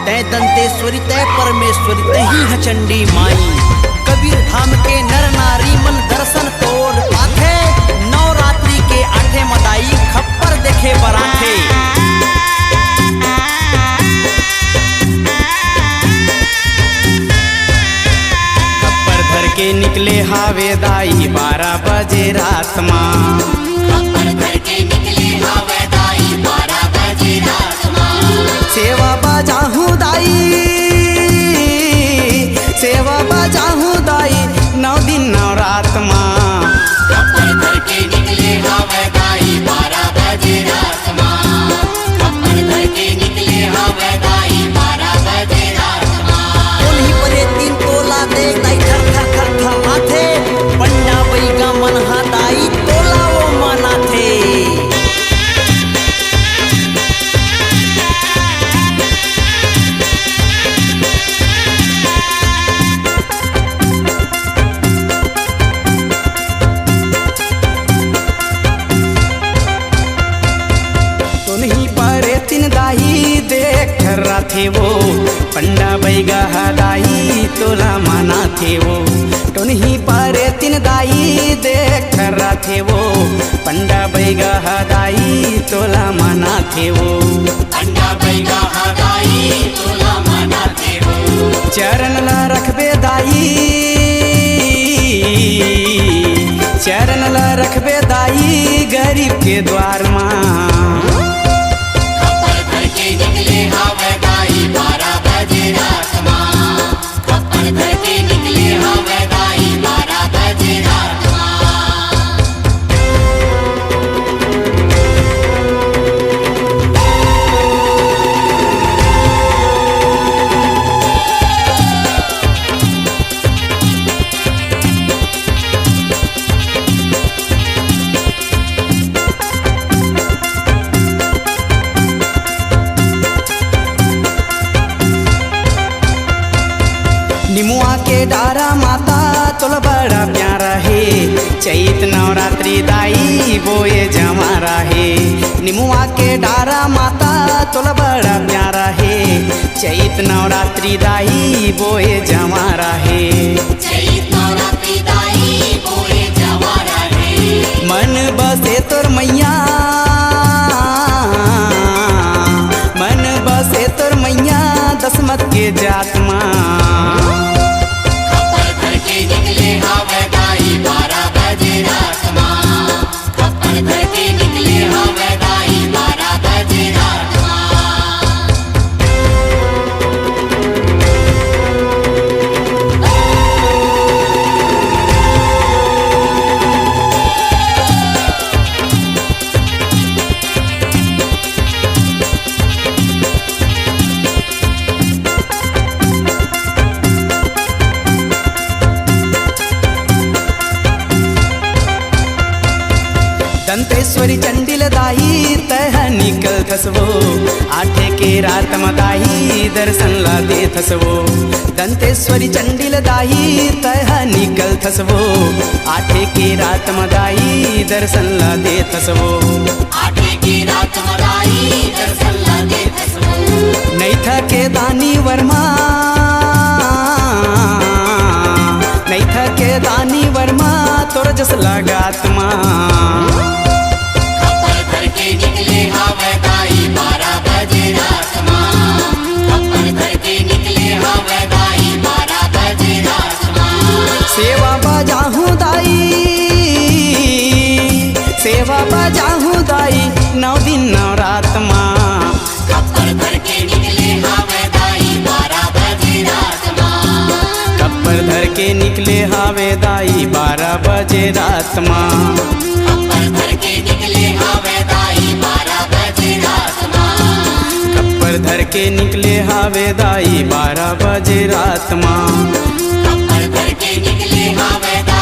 तय दंतेश्वरी तय परमेश्वरी तही है चंडी माई। कबीर धाम के नर नारी मन दर्शन तोड़ आथे, नवरात्रि के आठे मदाई खप्पर देखे बराथे। खप्पर धर के निकले हावेदाई 12 बजे रात माँ। खप्पर धर के निकले हावेदाई 12 बजे रात माँ। सेवा बजाहूँ दाई, सेवा बजाहूँ दाई 9 दिन 9 रात माँ। खप्पर धर के निकले हावेदाई 12 बजे रात माँ। खप्पर धर के निकले हावेदाई 12 बजे रात माँ। उन्हीं परे 3 तोला दे दाई थर थर थर थर माथे, पंडा बैगा मन हादाई तोला वो माना थे। उन्हीं परे 3 दाई देख रहा थे वो, पंडा बैगा दाई तोला माना थे वो। उन्हीं परे 3 दाई देख रहा थे वो, पंडा बैगा दाई तोला माना थे वो। पंडा बैगा हादाई तोला माना थे वो। चरण ला रखबे दाई, चरण ला रखबे दाई गरीब के द्वार माँ। खप्पर धर के निकले हावेदाई 12 बजे रात माँ। खप्पर धर के निकले हावेदाई 12 बजे रात माँ। निमुआ के डारा माता तोला बड़ा प्यारा है, चैत नवरात्रि दाई बोए जमारा है। निमुआ के डारा माता तोला बड़ा प्यारा है, चैत नवरात्रि दाई बोए जमारा है। चैत नवरात्रि दाई बोए जमारा है। मन बसे तोर मैया, मन बसे तोर मैया दसमत के जात माँ। खप्पर धर के निकले हावेदाई 12 बजे रात माँ। खप्पर धर के निकले हावेदाई 12 बजे रात माँ। दंतेश्वरी चंडिल दाई तह निकल थसवो, आठे के रात मदाई दर्शन ला दे थसवो। दंतेश्वरी चंडिल दाई तह निकल थसवो, आठे के रात मदाई दर्शन ला दे थसवो। आठे की रात मदाई दर्शन ला दे थसवो। नहीं था के दानी वर्मा, नहीं था के दानी वर्मा तोर जस लगात माँ। खप्पर धर के निकले हावेदाई 12 बजे रात माँ। खप्पर धर के निकले हावेदाई 12 बजे रात माँ। सेवा बजाहूँ दाई, सेवा बजाहूँ दाई 9 दिन 9 रात माँ। खप्पर धर के निकले हावेदाई 12 बजे रात माँ। खप्पर धर के निकले हावेदाई 12 बजे रात माँ। खप्पर धर के निकले हावेदाई 12 बजे रात माँ। खप्पर धर के निकले हावेदाई 12 बजे रात माँ। खप्पर धर के निकले हावेदाई